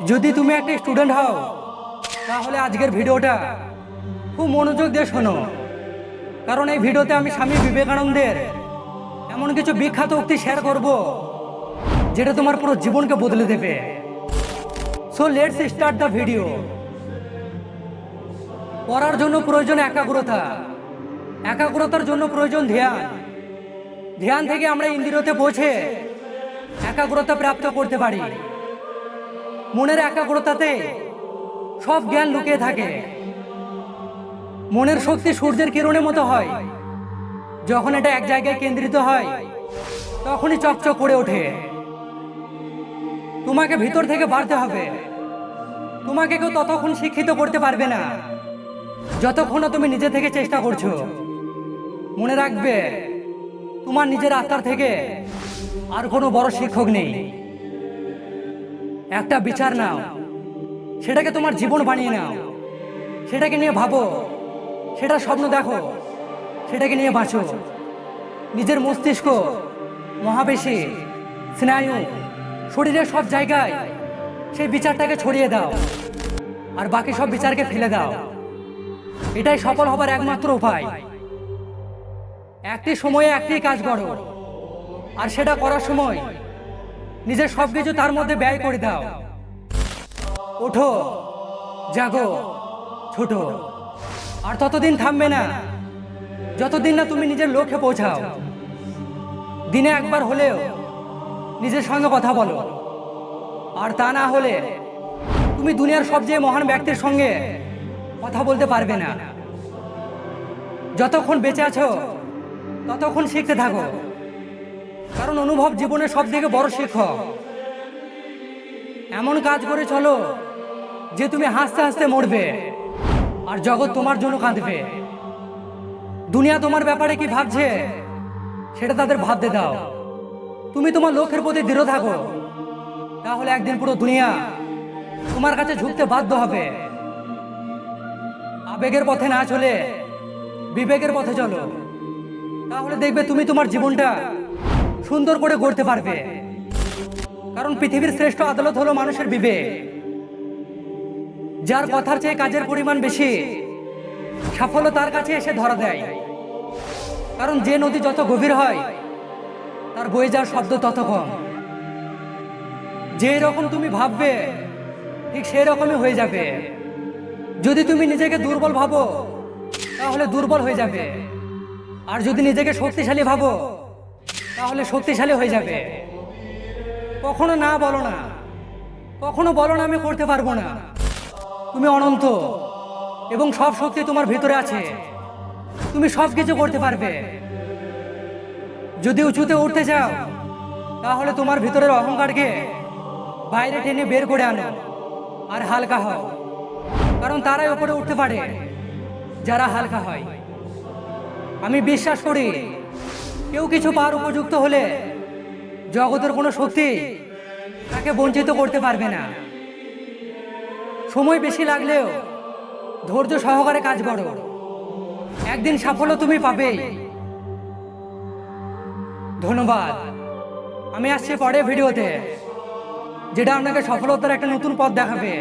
যদি তুমি একটা স্টুডেন্ট হও তাহলে আজকের ভিডিওটা খুব মনোযোগ দিয়ে শোনো, কারণ এই ভিডিওতে আমি স্বামী বিবেকানন্দের এমন কিছু বিখ্যাত উক্তি শেয়ার করব যেটা তোমার পুরো জীবনকে বদলে দেবে। So let's start the video. পড়ার জন্য প্রয়োজন একাগ্রতা, একাগ্রতার জন্য প্রয়োজন ধ্যান, ধ্যান থেকে আমরা ইন্দ্রিয়তে পৌঁছে একাগ্রতা প্রাপ্ত করতে পারি। মনের একাগ্রতাতে সব জ্ঞান লুকিয়ে থাকে। মনের শক্তি সূর্যের কিরণের মতো হয়, যখন এটা এক জায়গায় কেন্দ্রিত হয় তখনই চকচক করে ওঠে। তোমাকে ভিতর থেকে বাড়তে হবে। তোমাকে কেউ ততক্ষণ শিক্ষিত করতে পারবে না যতক্ষণ না তুমি নিজে থেকে চেষ্টা করছো। মনে রাখবে, তোমার নিজের আত্মার থেকে আর কোনো বড় শিক্ষক নেই। একটা বিচার নাও, সেটাকে তোমার জীবন বানিয়ে নাও, সেটাকে নিয়ে ভাবো, সেটা স্বপ্ন দেখো, সেটাকে নিয়ে বাঁচো। নিজের মস্তিষ্ক, মহাপেশী, স্নায়ু, শরীরের সব জায়গায় সেই বিচারটাকে ছড়িয়ে দাও আর বাকি সব বিচারকে ফেলে দাও। এটাই সফল হবার একমাত্র উপায়। একটি সময়ে একটি কাজ করো, আর সেটা করার সময় নিজের সবকিছু তার মধ্যে ব্যয় করে দাও। ওঠো, জাগো, ছোট, আর ততদিন থামবে না যতদিন না তুমি নিজের লক্ষ্যে পৌঁছাও। দিনে একবার হলেও নিজের সঙ্গে কথা বলো, আর তা না হলে তুমি দুনিয়ার সবচেয়ে মহান ব্যক্তির সঙ্গে কথা বলতে পারবে না। যতক্ষণ বেঁচে আছো ততক্ষণ শিখতে থাকো, কারণ অনুভব জীবনের সব থেকে বড় শিক্ষক। এমন কাজ করে চলো যে তুমি হাসতে হাসতে মরবে আর জগৎ তোমার জন্য কাঁদবে। দুনিয়া তোমার ব্যাপারে কি ভাবছে সেটা তাদের ভাবতে দাও। তুমি তোমার লক্ষ্যের প্রতি দৃঢ় থাকো, তাহলে একদিন পুরো দুনিয়া তোমার কাছে ঝুঁকতে বাধ্য হবে। আবেগের পথে না চলে বিবেকের পথে চলো, তাহলে দেখবে তুমি তোমার জীবনটা সুন্দর করে গড়তে পারবে। কারণ পৃথিবীর শ্রেষ্ঠ আদালত হলো মানুষের বিবেক। যার কথার চেয়ে কাজের পরিমাণ বেশি, সাফল্য তার কাছে এসে ধরা দেয়। কারণ যে নদী যত গভীর হয় তার বয়ে যাওয়ার শব্দ তত কম। যে রকম তুমি ভাববে ঠিক সেই রকমই হয়ে যাবে। যদি তুমি নিজেকে দুর্বল ভাবো তাহলে দুর্বল হয়ে যাবে, আর যদি নিজেকে শক্তিশালী ভাবো তাহলে শক্তিশালী হয়ে যাবে। কখনো না বলো না, কখনো বলো না আমি করতে পারবো না। তুমি অনন্ত এবং সব শক্তি তোমার ভিতরে আছে। তুমি সব কিছু করতে পারবে। যদি উঁচুতে উঠতে চাও তাহলে তোমার ভিতরের অহংকারকে বাইরে টেনে বের করে আনো আর হালকা হও, কারণ তারাই উপরে উঠতে পারে যারা হালকা হয়। আমি বিশ্বাস করি কেউ কিছু পাওয়ার উপযুক্ত হলে জগতের কোনো শক্তি তাকে বঞ্চিত করতে পারবে না। সময় বেশি লাগলেও ধৈর্য সহকারে কাজ করো, একদিন সাফল্য তুমি পাবেই। ধন্যবাদ। আমি আসছি পরের ভিডিওতে, যেটা আপনাকে সফলতার একটা নতুন পথ দেখাবে।